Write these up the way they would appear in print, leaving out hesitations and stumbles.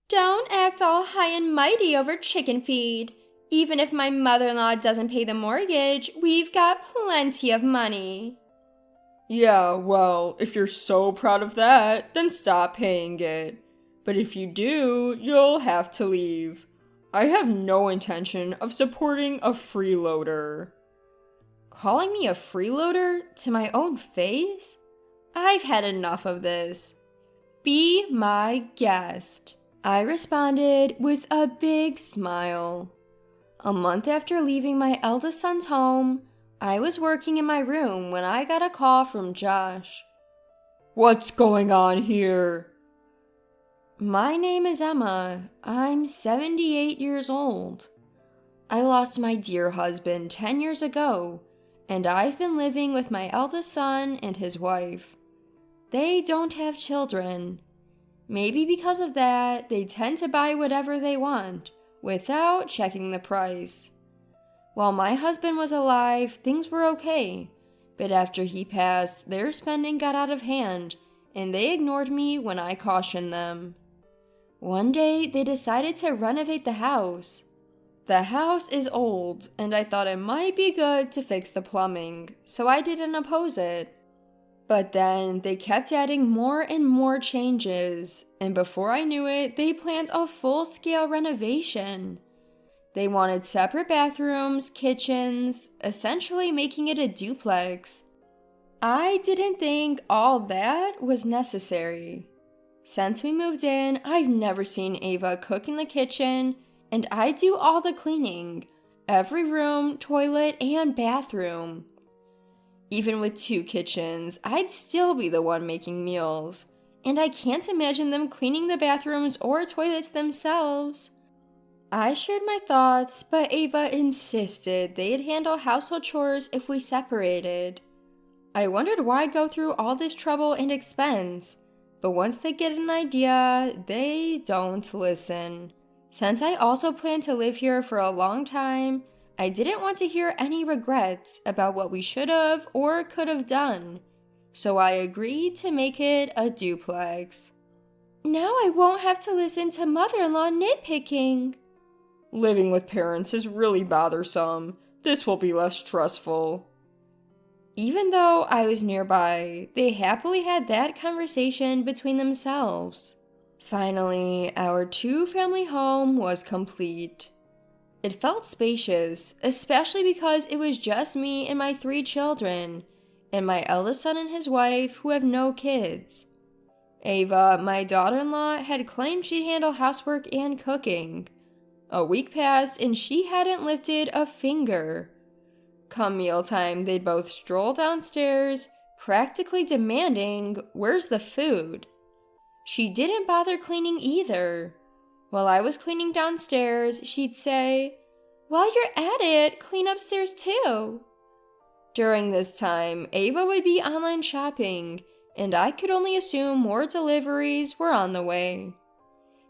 Don't act all high and mighty over chicken feed. Even if my mother-in-law doesn't pay the mortgage, we've got plenty of money. Yeah, well, if you're so proud of that, then stop paying it. But if you do, you'll have to leave. I have no intention of supporting a freeloader. Calling me a freeloader to my own face? I've had enough of this. Be my guest, I responded with a big smile. A month after leaving my eldest son's home, I was working in my room when I got a call from Josh. What's going on here? My name is Emma. I'm 78 years old. I lost my dear husband 10 years ago, and I've been living with my eldest son and his wife. They don't have children. Maybe because of that, they tend to buy whatever they want, without checking the price. While my husband was alive, things were okay, but after he passed, their spending got out of hand, and they ignored me when I cautioned them. One day, they decided to renovate the house. The house is old, and I thought it might be good to fix the plumbing, so I didn't oppose it. But then they kept adding more and more changes, and before I knew it, they planned a full-scale renovation. They wanted separate bathrooms, kitchens, essentially making it a duplex. I didn't think all that was necessary. Since we moved in, I've never seen Ava cook in the kitchen, and I do all the cleaning, every room, toilet, and bathroom. Even with 2 kitchens, I'd still be the one making meals, and I can't imagine them cleaning the bathrooms or toilets themselves. I shared my thoughts, but Ava insisted they'd handle household chores if we separated. I wondered why go through all this trouble and expense, but once they get an idea, they don't listen. Since I also plan to live here for a long time, I didn't want to hear any regrets about what we should have or could have done, so I agreed to make it a duplex. Now I won't have to listen to mother-in-law nitpicking. Living with parents is really bothersome. This will be less stressful. Even though I was nearby, they happily had that conversation between themselves. Finally, our 2-family home was complete. It felt spacious, especially because it was just me and my 3 children, and my eldest son and his wife who have no kids. Ava, my daughter-in-law, had claimed she'd handle housework and cooking. A week passed and she hadn't lifted a finger. Come mealtime, they'd both stroll downstairs, practically demanding, "Where's the food?" She didn't bother cleaning either. While I was cleaning downstairs, she'd say, "While you're at it, clean upstairs too." During this time, Ava would be online shopping, and I could only assume more deliveries were on the way.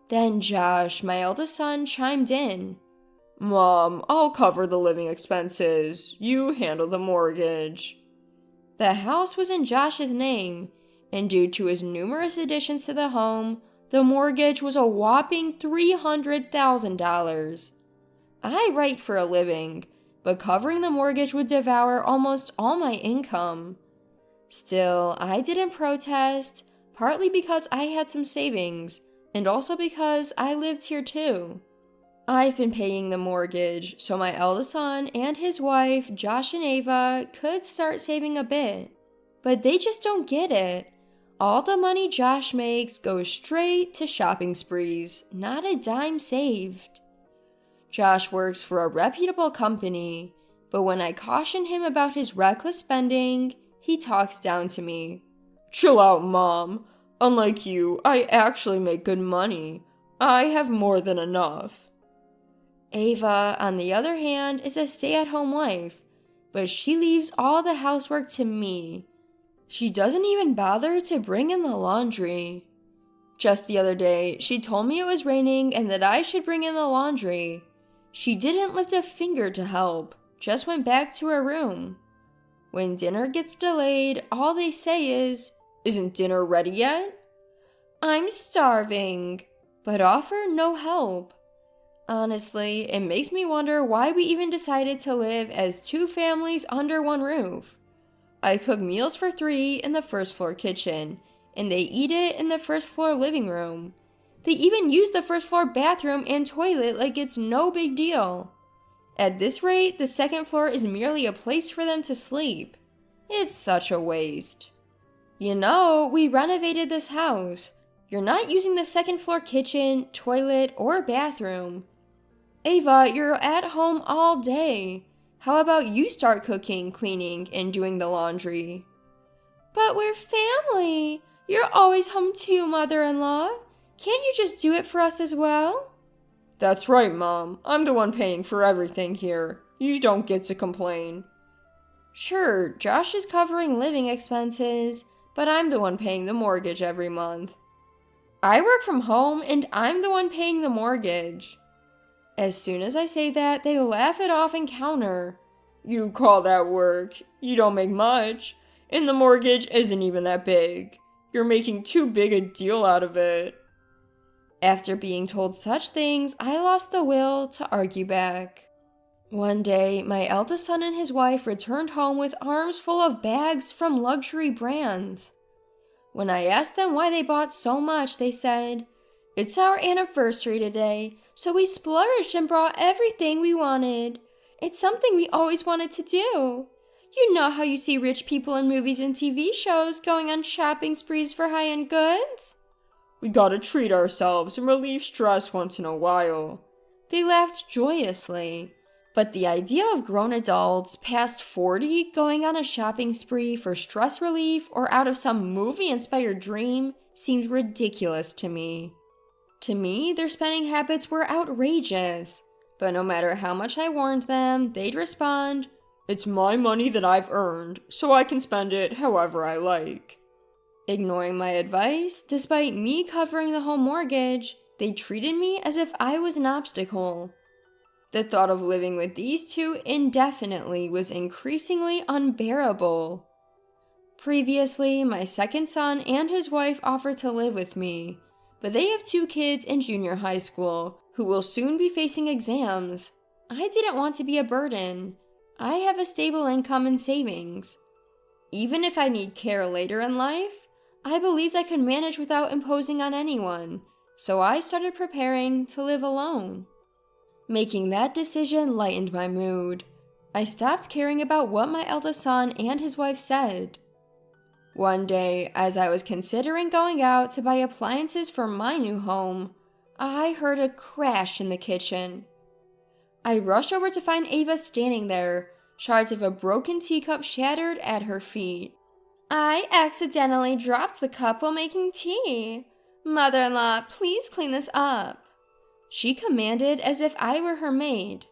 Then Josh, my eldest son, chimed in. Mom, I'll cover the living expenses. You handle the mortgage. The house was in Josh's name, and due to his numerous additions to the home, the mortgage was a whopping $300,000. I write for a living, but covering the mortgage would devour almost all my income. Still, I didn't protest, partly because I had some savings, and also because I lived here too. I've been paying the mortgage, so my eldest son and his wife, Josh and Ava, could start saving a bit. But they just don't get it. All the money Josh makes goes straight to shopping sprees, not a dime saved. Josh works for a reputable company, but when I caution him about his reckless spending, he talks down to me. Chill out, Mom. Unlike you, I actually make good money. I have more than enough. Ava, on the other hand, is a stay-at-home wife, but she leaves all the housework to me. She doesn't even bother to bring in the laundry. Just the other day, she told me it was raining and that I should bring in the laundry. She didn't lift a finger to help, just went back to her room. When dinner gets delayed, all they say is, "Isn't dinner ready yet?" I'm starving. but offer no help. Honestly, it makes me wonder why we even decided to live as two families under one roof. I cook meals for three in the first floor kitchen, and they eat it in the first floor living room. They even use the first floor bathroom and toilet like it's no big deal. At this rate, the second floor is merely a place for them to sleep. It's such a waste. You know, we renovated this house. You're not using the second floor kitchen, toilet, or bathroom. Ava, you're at home all day. How about you start cooking, cleaning, and doing the laundry? But we're family. You're always home too, mother-in-law. Can't you just do it for us as well? That's right, Mom. I'm the one paying for everything here. You don't get to complain. Sure, Josh is covering living expenses, but I'm the one paying the mortgage every month. I work from home and I'm the one paying the mortgage. As soon as I say that, they laugh it off and counter. You call that work? You don't make much. And the mortgage isn't even that big. You're making too big a deal out of it. After being told such things, I lost the will to argue back. One day, my eldest son and his wife returned home with arms full of bags from luxury brands. When I asked them why they bought so much, they said, "It's our anniversary today, so we splurged and brought everything we wanted. It's something we always wanted to do. You know how you see rich people in movies and TV shows going on shopping sprees for high-end goods? We gotta treat ourselves and relieve stress once in a while." They laughed joyously. But the idea of grown adults past 40 going on a shopping spree for stress relief or out of some movie-inspired dream seemed ridiculous to me. To me, their spending habits were outrageous. But no matter how much I warned them, they'd respond, "It's my money that I've earned, so I can spend it however I like." Ignoring my advice, despite me covering the home mortgage, they treated me as if I was an obstacle. The thought of living with these two indefinitely was increasingly unbearable. Previously, my second son and his wife offered to live with me, but they have 2 kids in junior high school who will soon be facing exams. I didn't want to be a burden. I have a stable income and savings. Even if I need care later in life, I believed I could manage without imposing on anyone, so I started preparing to live alone. Making that decision lightened my mood. I stopped caring about what my eldest son and his wife said. One day, as I was considering going out to buy appliances for my new home, I heard a crash in the kitchen. I rushed over to find Ava standing there, shards of a broken teacup shattered at her feet. "I accidentally dropped the cup while making tea. Mother-in-law, please clean this up," she commanded as if I were her maid.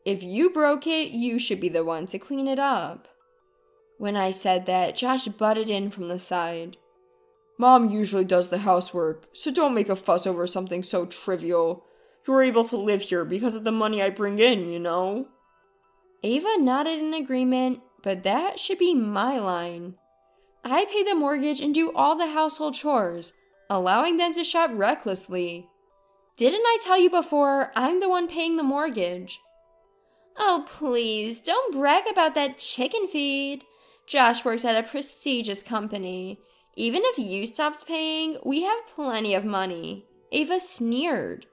"If you broke it, you should be the one to clean it up." When I said that, Josh butted in from the side. "Mom usually does the housework, so don't make a fuss over something so trivial. You're able to live here because of the money I bring in, you know?" Ava nodded in agreement, but that should be my line. I pay the mortgage and do all the household chores, allowing them to shop recklessly. Didn't I tell you before, I'm the one paying the mortgage? Oh, please, don't brag about that chicken feed. Josh works at a prestigious company. Even if you stopped paying, we have plenty of money. Ava sneered.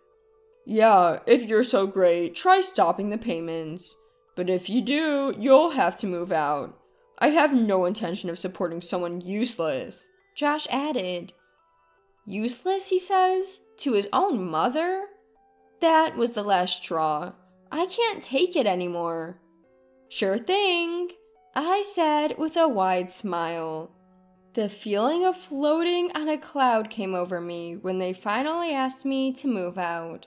"Yeah, if you're so great, try stopping the payments. But if you do, you'll have to move out. I have no intention of supporting someone useless," Josh added. Useless, he says? To his own mother? That was the last straw. I can't take it anymore. "Sure thing," I said with a wide smile. The feeling of floating on a cloud came over me when they finally asked me to move out.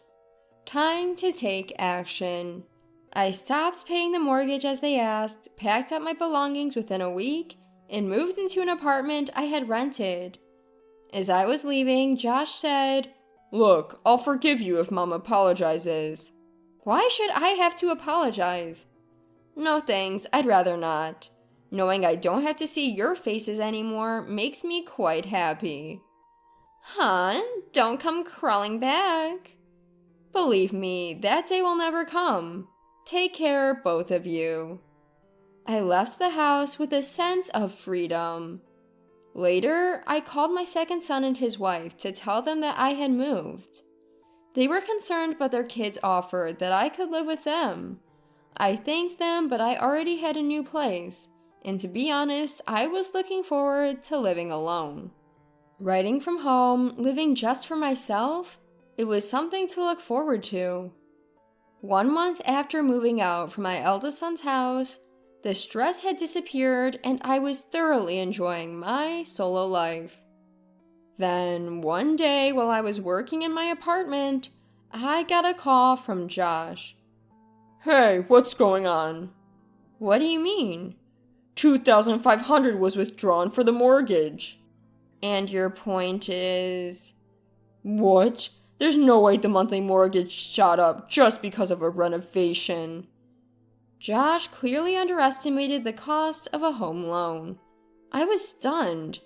Time to take action. I stopped paying the mortgage as they asked, packed up my belongings within a week, and moved into an apartment I had rented. As I was leaving, Josh said, "Look, I'll forgive you if Mom apologizes." "Why should I have to apologize?" "No thanks, I'd rather not. Knowing I don't have to see your faces anymore makes me quite happy." Huh? Don't come crawling back. Believe me, that day will never come. Take care, both of you. I left the house with a sense of freedom. Later, I called my second son and his wife to tell them that I had moved. They were concerned, but their kids offered that I could live with them. I thanked them, but I already had a new place, and to be honest, I was looking forward to living alone. Writing from home, living just for myself, it was something to look forward to. 1 month after moving out from my eldest son's house, the stress had disappeared and I was thoroughly enjoying my solo life. Then, one day while I was working in my apartment, I got a call from Josh. Hey, what's going on? What do you mean? $2,500 was withdrawn for the mortgage. And your point is? What? There's no way the monthly mortgage shot up just because of a renovation. Josh clearly underestimated the cost of a home loan. I was stunned.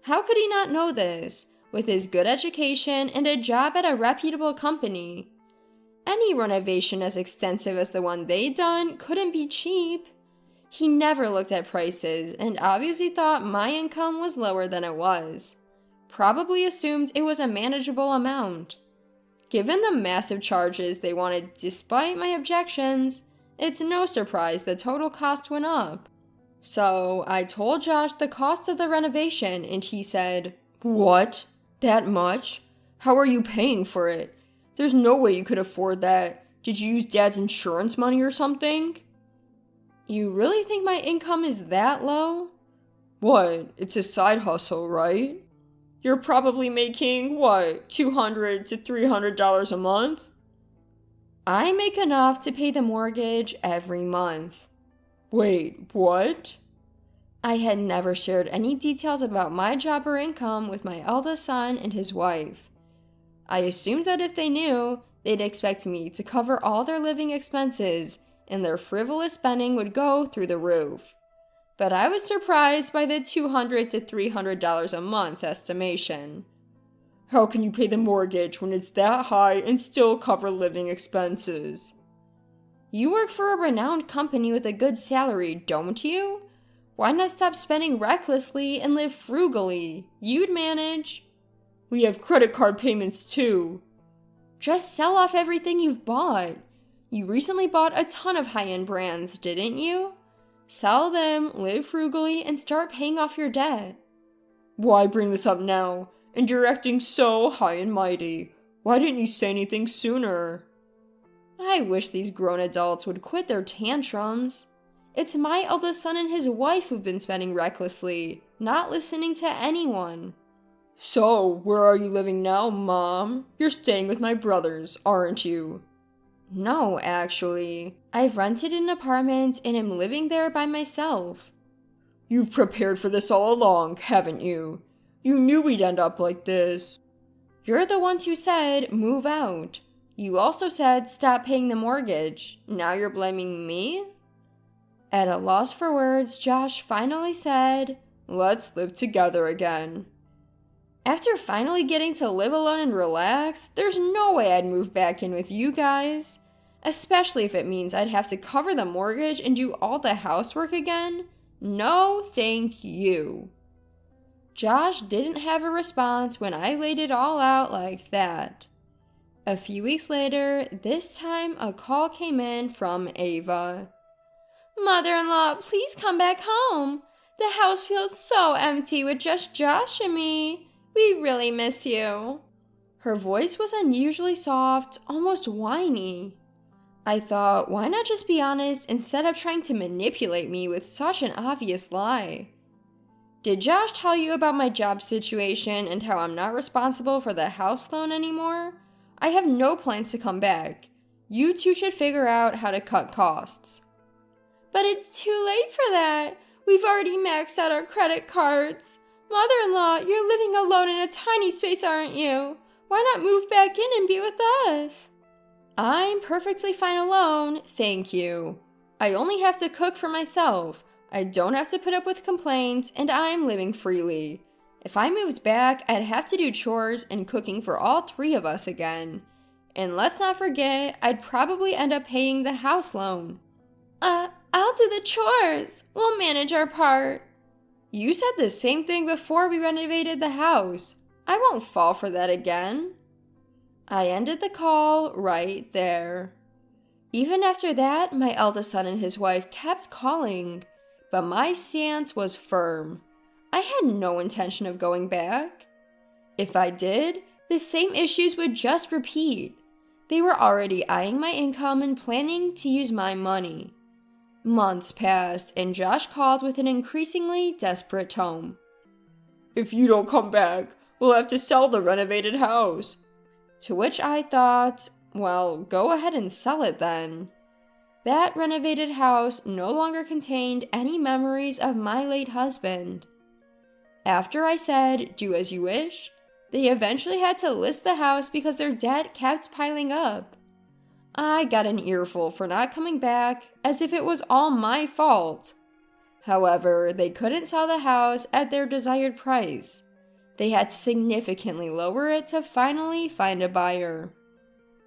How could he not know this, with his good education and a job at a reputable company? Any renovation as extensive as the one they'd done couldn't be cheap. He never looked at prices and obviously thought my income was lower than it was. Probably assumed it was a manageable amount. Given the massive charges they wanted despite my objections, it's no surprise the total cost went up. So I told Josh the cost of the renovation and he said, What? That much? How are you paying for it? There's no way you could afford that. Did you use Dad's insurance money or something? You really think my income is that low? What? It's a side hustle, right? You're probably making, $200 to $300 a month? I make enough to pay the mortgage every month. Wait, what? I had never shared any details about my job or income with my eldest son and his wife. I assumed that if they knew, they'd expect me to cover all their living expenses and their frivolous spending would go through the roof. But I was surprised by the $200 to $300 a month estimation. How can you pay the mortgage when it's that high and still cover living expenses? You work for a renowned company with a good salary, don't you? Why not stop spending recklessly and live frugally? You'd manage. We have credit card payments too. Just sell off everything you've bought. You recently bought a ton of high-end brands, didn't you? Sell them, live frugally, and start paying off your debt. Why bring this up now? And you're acting so high and mighty. Why didn't you say anything sooner? I wish these grown adults would quit their tantrums. It's my eldest son and his wife who've been spending recklessly, not listening to anyone. So, where are you living now, Mom? You're staying with my brothers, aren't you? No, actually. I've rented an apartment and am living there by myself. You've prepared for this all along, haven't you? You knew we'd end up like this. You're the ones who said, move out. You also said, stop paying the mortgage. Now you're blaming me? At a loss for words, Josh finally said, let's live together again. After finally getting to live alone and relax, there's no way I'd move back in with you guys. Especially if it means I'd have to cover the mortgage and do all the housework again. No, thank you. Josh didn't have a response when I laid it all out like that. A few weeks later, this time a call came in from Ava. Mother-in-law, please come back home. The house feels so empty with just Josh and me. We really miss you. Her voice was unusually soft, almost whiny. I thought, why not just be honest instead of trying to manipulate me with such an obvious lie? Did Josh tell you about my job situation and how I'm not responsible for the house loan anymore? I have no plans to come back. You two should figure out how to cut costs. But it's too late for that. We've already maxed out our credit cards. Mother-in-law, you're living alone in a tiny space, aren't you? Why not move back in and be with us? I'm perfectly fine alone, thank you. I only have to cook for myself. I don't have to put up with complaints, and I'm living freely. If I moved back, I'd have to do chores and cooking for all three of us again. And let's not forget, I'd probably end up paying the house loan. I'll do the chores. We'll manage our part. You said the same thing before we renovated the house. I won't fall for that again. I ended the call right there. Even after that, my eldest son and his wife kept calling, but my stance was firm. I had no intention of going back. If I did, the same issues would just repeat. They were already eyeing my income and planning to use my money. Months passed, and Josh called with an increasingly desperate tone. If you don't come back, we'll have to sell the renovated house. To which I thought, well, go ahead and sell it then. That renovated house no longer contained any memories of my late husband. After I said, do as you wish, they eventually had to list the house because their debt kept piling up. I got an earful for not coming back, as if it was all my fault. However, they couldn't sell the house at their desired price. They had to significantly lower it to finally find a buyer.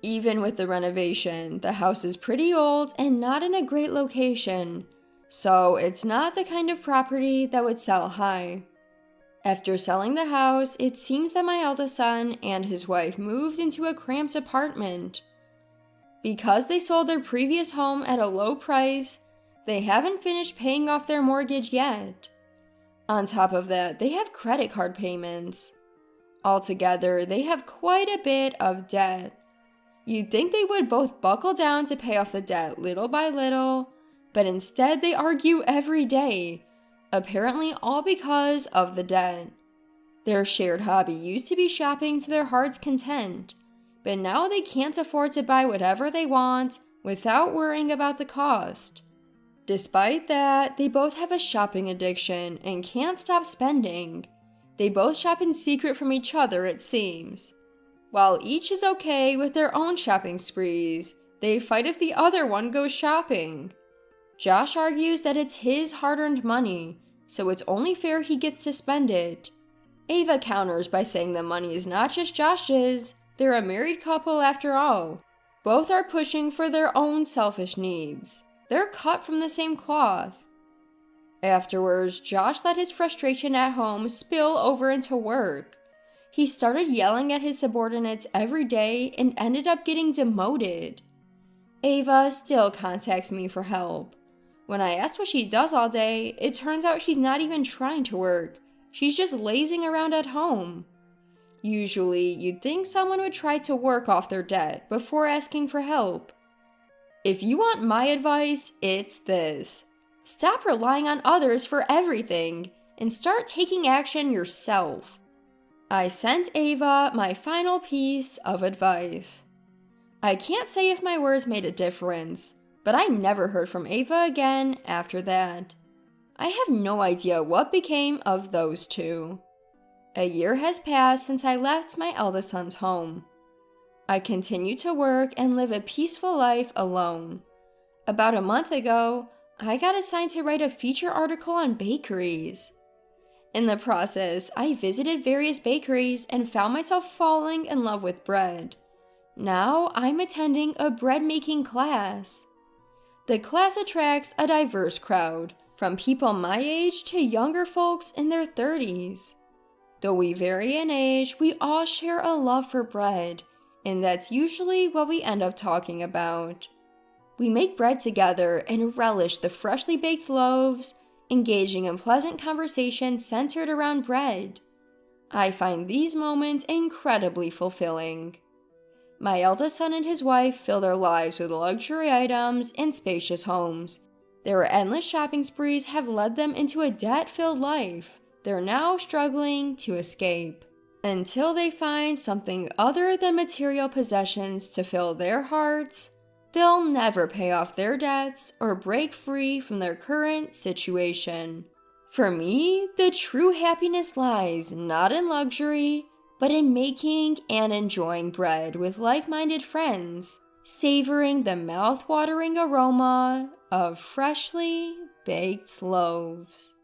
Even with the renovation, the house is pretty old and not in a great location, so it's not the kind of property that would sell high. After selling the house, it seems that my eldest son and his wife moved into a cramped apartment. Because they sold their previous home at a low price, they haven't finished paying off their mortgage yet. On top of that, they have credit card payments. Altogether, they have quite a bit of debt. You'd think they would both buckle down to pay off the debt little by little, but instead they argue every day, apparently all because of the debt. Their shared hobby used to be shopping to their heart's content, but now they can't afford to buy whatever they want without worrying about the cost. Despite that, they both have a shopping addiction and can't stop spending. They both shop in secret from each other, it seems. While each is okay with their own shopping sprees, they fight if the other one goes shopping. Josh argues that it's his hard-earned money, so it's only fair he gets to spend it. Ava counters by saying the money is not just Josh's, they're a married couple after all. Both are pushing for their own selfish needs. They're cut from the same cloth. Afterwards, Josh let his frustration at home spill over into work. He started yelling at his subordinates every day and ended up getting demoted. Ava still contacts me for help. When I ask what she does all day, it turns out she's not even trying to work. She's just lazing around at home. Usually, you'd think someone would try to work off their debt before asking for help. If you want my advice, it's this. Stop relying on others for everything and start taking action yourself. I sent Ava my final piece of advice. I can't say if my words made a difference, but I never heard from Ava again after that. I have no idea what became of those two. A year has passed since I left my eldest son's home. I continue to work and live a peaceful life alone. About a month ago, I got assigned to write a feature article on bakeries. In the process, I visited various bakeries and found myself falling in love with bread. Now I'm attending a bread-making class. The class attracts a diverse crowd, from people my age to younger folks in their 30s. Though we vary in age, we all share a love for bread, and that's usually what we end up talking about. We make bread together and relish the freshly baked loaves, engaging in pleasant conversation centered around bread. I find these moments incredibly fulfilling. My eldest son and his wife fill their lives with luxury items and spacious homes. Their endless shopping sprees have led them into a debt-filled life they're now struggling to escape. Until they find something other than material possessions to fill their hearts, they'll never pay off their debts or break free from their current situation. For me, the true happiness lies not in luxury, but in making and enjoying bread with like-minded friends, savoring the mouth-watering aroma of freshly baked loaves.